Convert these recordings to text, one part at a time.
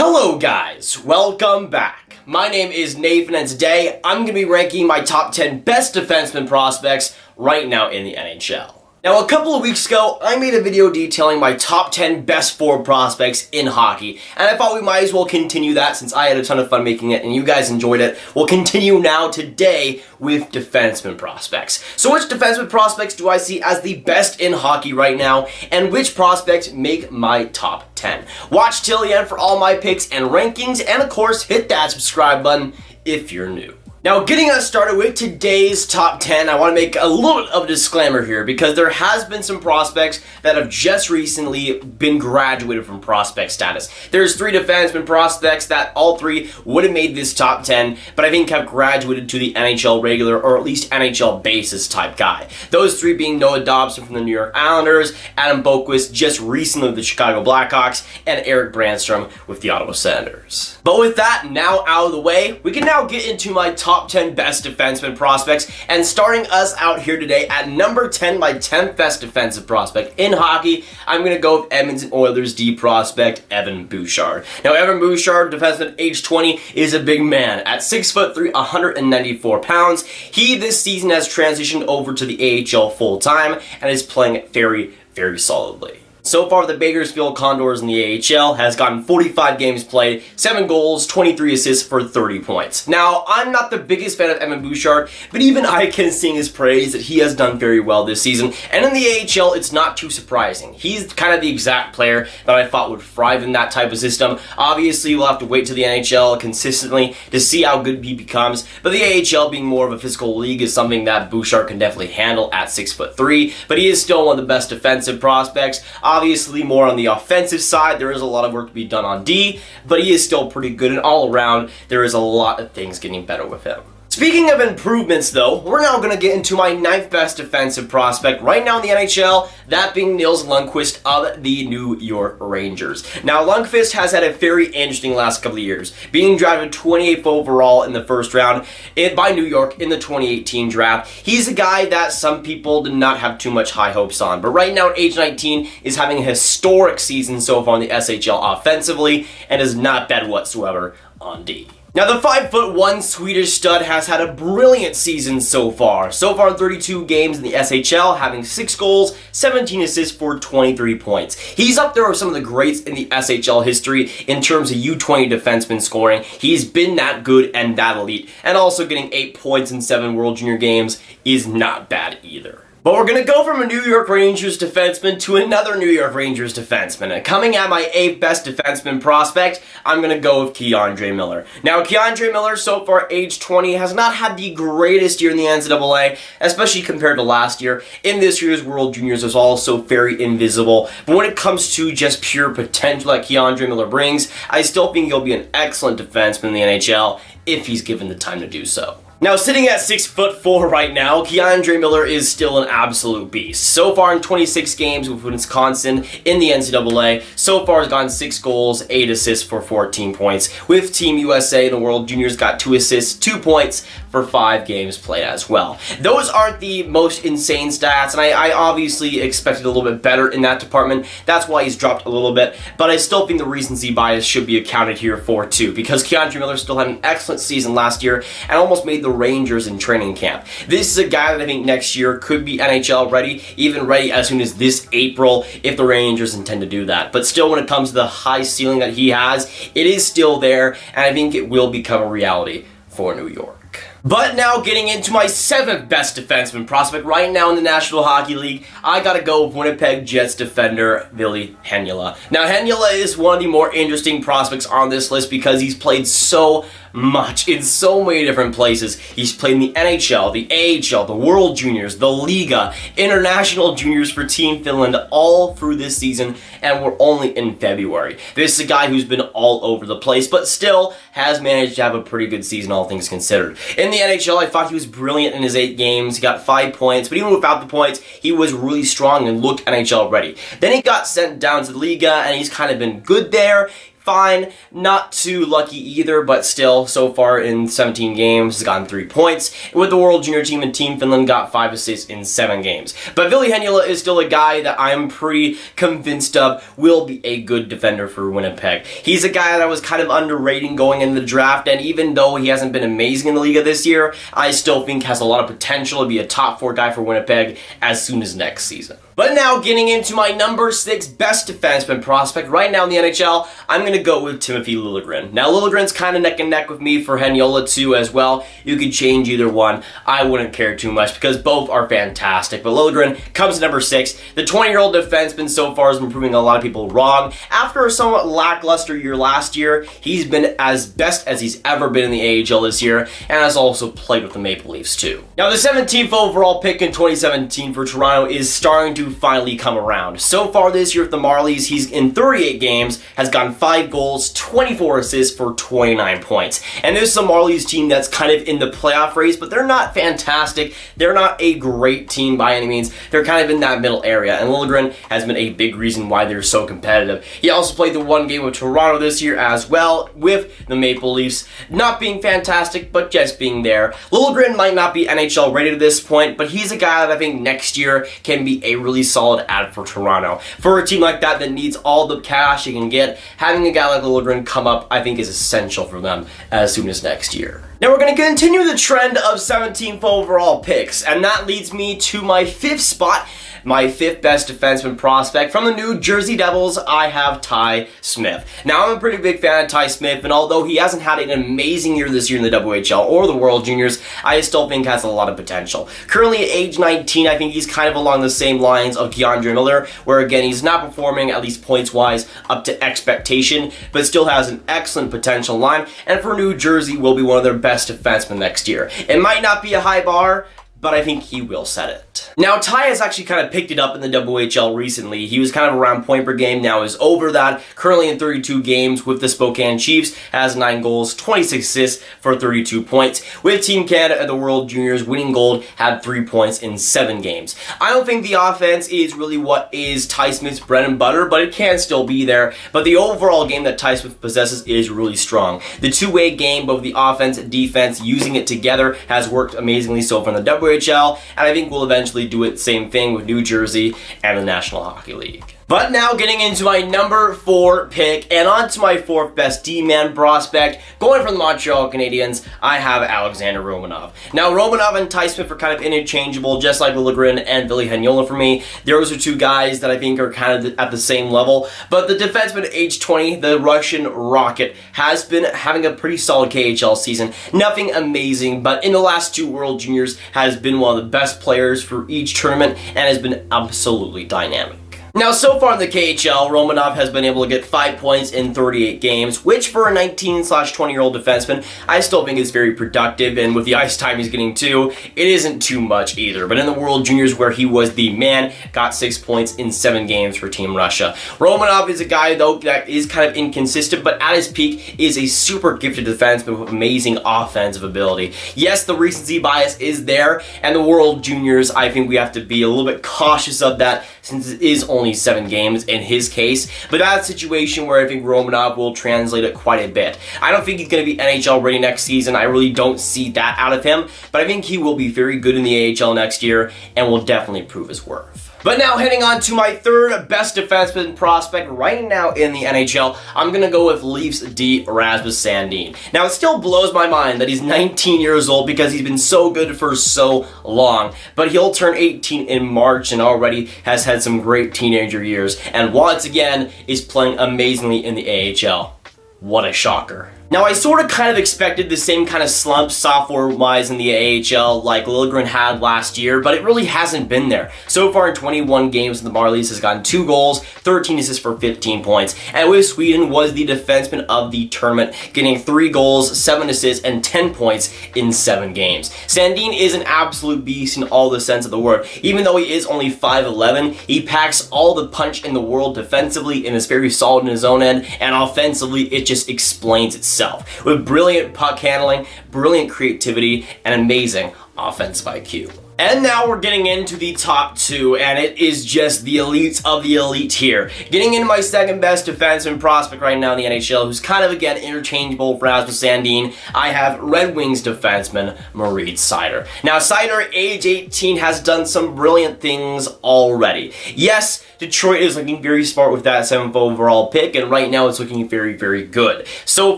Hello guys, welcome back. My name is Nathan and today I'm going to be ranking my top 10 best defenseman prospects right now in the NHL. Now a couple of weeks ago, I made a video detailing my top 10 best forward prospects in hockey, and I thought we might as well continue that since I had a ton of fun making it and you guys enjoyed it. We'll continue now today with defenseman prospects. So which defenseman prospects do I see as the best in hockey right now, and which prospects make my top 10? Watch till the end for all my picks and rankings, and of course hit that subscribe button if you're new. Now, getting us started with today's top 10, I want to make a little bit of a disclaimer here because there has been some prospects that have just recently been graduated from prospect status. There's 3 defenseman prospects that all 3 would have made this top 10, but I think have graduated to the NHL regular or at least NHL basis type guy. Those 3 being Noah Dobson from the New York Islanders, Adam Boqvist just recently with the Chicago Blackhawks, and Erik Brannstrom with the Ottawa Senators. But with that now out of the way, we can now get into my top 10 best defenseman prospects, and starting us out here today at number 10, my 10th best defensive prospect in hockey, I'm going to go with Edmonton Oilers D prospect Evan Bouchard. Now Evan Bouchard, defenseman age 20, is a big man. At 6'3", 194 pounds, he this season has transitioned over to the AHL full-time and is playing very, very solidly. So far, the Bakersfield Condors in the AHL has gotten 45 games played, 7 goals, 23 assists for 30 points. Now, I'm not the biggest fan of Evan Bouchard, but even I can sing his praise that he has done very well this season. And in the AHL, it's not too surprising. He's kind of the exact player that I thought would thrive in that type of system. Obviously, we'll have to wait to the NHL consistently to see how good he becomes, but the AHL being more of a physical league is something that Bouchard can definitely handle at 6'3", but he is still one of the best defensive prospects. Obviously, more on the offensive side, there is a lot of work to be done on D, but he is still pretty good, and all around, there is a lot of things getting better with him. Speaking of improvements, though, we're now going to get into my 9th best defensive prospect right now in the NHL, that being Nils Lundkvist of the New York Rangers. Now, Lundkvist has had a very interesting last couple of years, being drafted 28th overall in the first round by New York in the 2018 draft. He's a guy that some people did not have too much high hopes on, but right now at age 19 is having a historic season so far in the SHL offensively and is not bad whatsoever on D. Now, the 5'1" Swedish stud has had a brilliant season so far. So far in 32 games in the SHL, having 6 goals, 17 assists for 23 points. He's up there with some of the greats in the SHL history in terms of U20 defenseman scoring. He's been that good and that elite. And also getting 8 points in 7 World Junior games is not bad either. But we're going to go from a New York Rangers defenseman to another New York Rangers defenseman. And coming at my 8th best defenseman prospect, I'm going to go with K'Andre Miller. Now, K'Andre Miller, so far age 20, has not had the greatest year in the NCAA, especially compared to last year. In this year's World Juniors was also very invisible. But when it comes to just pure potential that K'Andre Miller brings, I still think he'll be an excellent defenseman in the NHL if he's given the time to do so. Now, sitting at 6'4" right now, K'Andre Miller is still an absolute beast. So far in 26 games with Wisconsin in the NCAA, so far has gotten 6 goals, 8 assists for 14 points. With Team USA in the World Juniors, got 2 assists, 2 points for 5 games played as well. Those aren't the most insane stats, and I obviously expected a little bit better in that department. That's why he's dropped a little bit, but I still think the recency bias should be accounted here for too, because K'Andre Miller still had an excellent season last year and almost made the Rangers in training camp. This is a guy that I think next year could be NHL ready, even ready as soon as this April if the Rangers intend to do that. But still, when it comes to the high ceiling that he has, it is still there, and I think it will become a reality for New York. But now getting into my 7th best defenseman prospect right now in the National Hockey League, I gotta go with Winnipeg Jets defender Ville Heinola. Now, Heinola is one of the more interesting prospects on this list because he's played so much in so many different places. He's played in the NHL, the AHL, the World Juniors, the Liga, International Juniors for Team Finland all through this season, and we're only in February. This is a guy who's been all over the place, but still has managed to have a pretty good season, all things considered. In the NHL, I thought he was brilliant in his 8 games. He got 5 points, but even without the points, he was really strong and looked NHL ready. Then he got sent down to the Liga, and he's kind of been good there. fine, not too lucky either, but still, so far in 17 games, has gotten 3 points. With the World Junior team in Team Finland, got 5 assists in 7 games. But Ville Heinola is still a guy that I'm pretty convinced of will be a good defender for Winnipeg. He's a guy that I was kind of underrating going into the draft, and even though he hasn't been amazing in the Liga this year, I still think has a lot of potential to be a top 4 guy for Winnipeg as soon as next season. But now, getting into my number 6 best defenseman prospect right now in the NHL, I'm going to go with Timothy Liljegren. Now, Liljegren's kind of neck and neck with me for Heinola too as well. You could change either one. I wouldn't care too much because both are fantastic. But Liljegren comes to number 6. The 20-year-old defenseman so far has been proving a lot of people wrong. After a somewhat lackluster year last year, he's been as best as he's ever been in the AHL this year, and has also played with the Maple Leafs too. Now, the 17th overall pick in 2017 for Toronto is starting to finally come around. So far this year with the Marlies, he's in 38 games, has gotten 5 goals, 24 assists for 29 points. And this is a Marlies team that's kind of in the playoff race, but they're not fantastic. They're not a great team by any means. They're kind of in that middle area, and Liljegren has been a big reason why they're so competitive. He also played the 1 game with Toronto this year as well, with the Maple Leafs not being fantastic, but just being there. Liljegren might not be NHL ready to this point, but he's a guy that I think next year can be a really solid add for Toronto. For a team like that that needs all the cash you can get, having a guy like Liljegren come up, I think, is essential for them as soon as next year. Now we're going to continue the trend of 17th overall picks, and that leads me to my 5th spot. My 5th best defenseman prospect from the New Jersey Devils, I have Ty Smith. Now, I'm a pretty big fan of Ty Smith, and although he hasn't had an amazing year this year in the WHL or the World Juniors, I still think has a lot of potential. Currently at age 19, I think he's kind of along the same lines of Keandre Miller, where again, he's not performing, at least points-wise, up to expectation, but still has an excellent potential line, and for New Jersey will be one of their best defensemen next year. It might not be a high bar, but I think he will set it. Now, Ty has actually kind of picked it up in the WHL recently. He was kind of around point per game, now is over that. Currently in 32 games with the Spokane Chiefs, has 9 goals, 26 assists for 32 points. With Team Canada at the World Juniors, winning gold, had 3 points in 7 games. I don't think the offense is really what is Ty Smith's bread and butter, but it can still be there. But the overall game that Ty Smith possesses is really strong. The two-way game, both the offense and defense, using it together, has worked amazingly so far in the WHL, and I think we'll eventually do it same thing with New Jersey and the National Hockey League. But now getting into my number 4 pick, and on to my 4th best D-man prospect, going from the Montreal Canadiens, I have Alexander Romanov. Now, Romanov and Ty Smith are kind of interchangeable, just like Liljegren and Ville Heinola for me. Those are 2 guys that I think are kind of at the same level, but the defenseman at age 20, the Russian Rocket, has been having a pretty solid KHL season. Nothing amazing, but in the last 2 World Juniors has been one of the best players for each tournament and has been absolutely dynamic. Now, so far in the KHL, Romanov has been able to get 5 points in 38 games, which for a 19/20-year-old defenseman, I still think is very productive, and with the ice time he's getting too, it isn't too much either. But in the World Juniors, where he was the man, got 6 points in 7 games for Team Russia. Romanov is a guy, though, that is kind of inconsistent, but at his peak is a super gifted defenseman with amazing offensive ability. Yes, the recency bias is there, and the World Juniors, I think we have to be a little bit cautious of that, since it is only 7 games in his case, but that's a situation where I think Romanov will translate it quite a bit. I don't think he's going to be NHL ready next season. I really don't see that out of him, but I think he will be very good in the AHL next year and will definitely prove his worth. But now heading on to my 3rd best defenseman prospect right now in the NHL, I'm going to go with Leafs D. Rasmus Sandin. Now, it still blows my mind that he's 19 years old because he's been so good for so long, but he'll turn 18 in March and already has had some great teenager years, and once again is playing amazingly in the AHL. What a shocker. Now, I sort of kind of expected the same kind of slump sophomore-wise in the AHL like Liljegren had last year, but it really hasn't been there. So far in 21 games, the Marlies has gotten 2 goals, 13 assists for 15 points, and with Sweden was the defenseman of the tournament, getting 3 goals, 7 assists, and 10 points in 7 games. Sandin is an absolute beast in all the sense of the word. Even though he is only 5'11", he packs all the punch in the world defensively and is very solid in his own end, and offensively, it just explains itself. With brilliant puck handling, brilliant creativity, and amazing offensive IQ. And now we're getting into the top 2, and it is just the elite of the elite here. Getting into my second best defenseman prospect right now in the NHL, who's kind of, again, interchangeable with Rasmus Sandin. I have Red Wings defenseman Moritz Seider. Now, Seider, age 18, has done some brilliant things already. Yes, Detroit is looking very smart with that 7th overall pick, and right now it's looking very, very good. So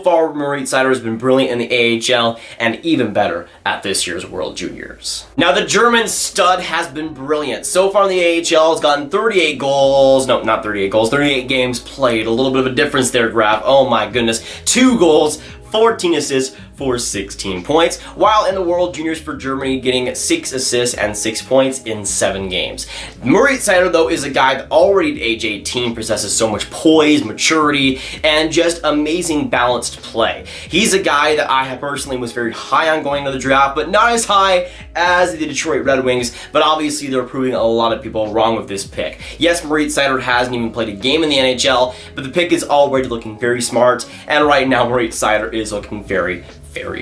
far, Moritz Seider has been brilliant in the AHL, and even better at this year's World Juniors. Now, the German stud has been brilliant. So far in the AHL, has gotten 38 goals. No, not 38 goals. 38 games played. A little bit of a difference there, Grav. Oh my goodness. 2 goals, 14 assists for 16 points, while in the World Juniors for Germany getting 6 assists and 6 points in 7 games. Moritz Seider, though, is a guy that already at age 18 possesses so much poise, maturity, and just amazing balanced play. He's a guy that I personally was very high on going into the draft, but not as high as the Detroit Red Wings, but obviously they're proving a lot of people wrong with this pick. Yes, Moritz Seider hasn't even played a game in the NHL, but the pick is already looking very smart, and right now Moritz Seider is looking very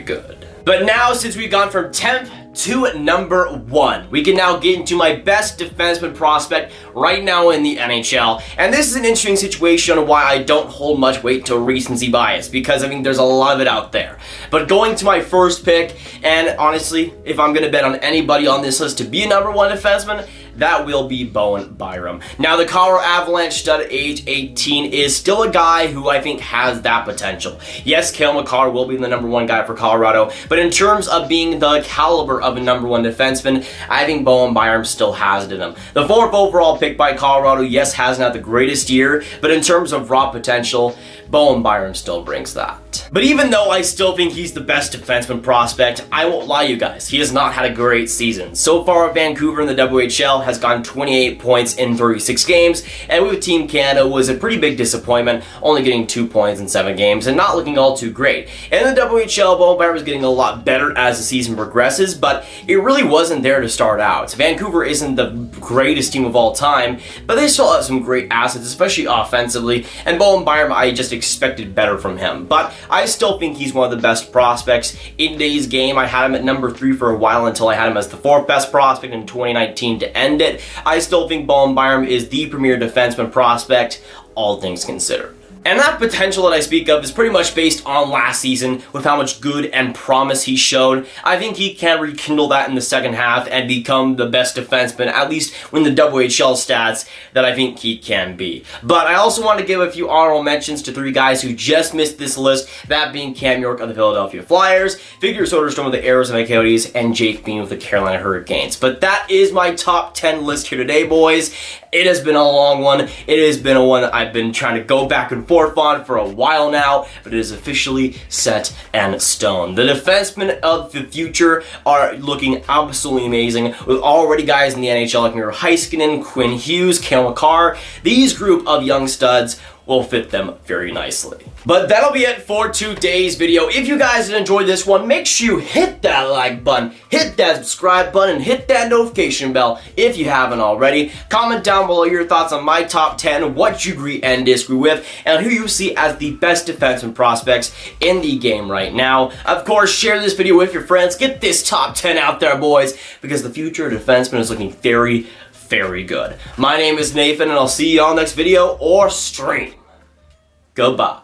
good. But now, since we've gone from 10th to number 1, we can now get into my best defenseman prospect right now in the NHL. And this is an interesting situation on why I don't hold much weight to recency bias, because I think there's a lot of it out there. But going to my first pick, and honestly, if I'm going to bet on anybody on this list to be a number 1 defenseman, that will be Bowen Byram. Now, the Colorado Avalanche stud at age 18 is still a guy who I think has that potential. Yes, Cale Makar will be the number 1 guy for Colorado, but in terms of being the caliber of a number 1 defenseman, I think Bowen Byram still has it in him. The 4th overall pick by Colorado, yes, hasn't had the greatest year, but in terms of raw potential, Bowen Byram still brings that. But even though I still think he's the best defenseman prospect, I won't lie you guys, he has not had a great season. So far, Vancouver in the WHL has gotten 28 points in 36 games, and with Team Canada was a pretty big disappointment, only getting 2 points in 7 games and not looking all too great. In the WHL, Bowen Byram is getting a lot better as the season progresses, but it really wasn't there to start out. Vancouver isn't the greatest team of all time, but they still have some great assets, especially offensively, and Bowen Byram, I just expected better from him. But I still think he's one of the best prospects in today's game. I had him at number 3 for a while until I had him as the 4th best prospect in 2019 to end it. I still think Bowen Byram is the premier defenseman prospect, all things considered. And that potential that I speak of is pretty much based on last season with how much good and promise he showed. I think he can rekindle that in the second half and become the best defenseman, at least when the WHL stats that I think he can be. But I also want to give a few honorable mentions to 3 guys who just missed this list, that being Cam York of the Philadelphia Flyers, Victor Soderstrom of the Arizona Coyotes, and Jake Bean of the Carolina Hurricanes. But that is my top 10 list here today, boys. It has been a long one. It has been a one that I've been trying to go back and forth on for a while now, but it is officially set and stone. The defensemen of the future are looking absolutely amazing, with already guys in the NHL like Heiskanen, Quinn Hughes, Cale Makar. These group of young studs will fit them very nicely. But that'll be it for today's video. If you guys did enjoy this one, make sure you hit that like button, hit that subscribe button, and hit that notification bell if you haven't already. Comment down below your thoughts on my top 10, what you agree and disagree with, and who you see as the best defenseman prospects in the game right now. Of course, share this video with your friends. Get this top 10 out there, boys, because the future of defenseman is looking very good. My name is Nathan, and I'll see you all next video or stream. Goodbye.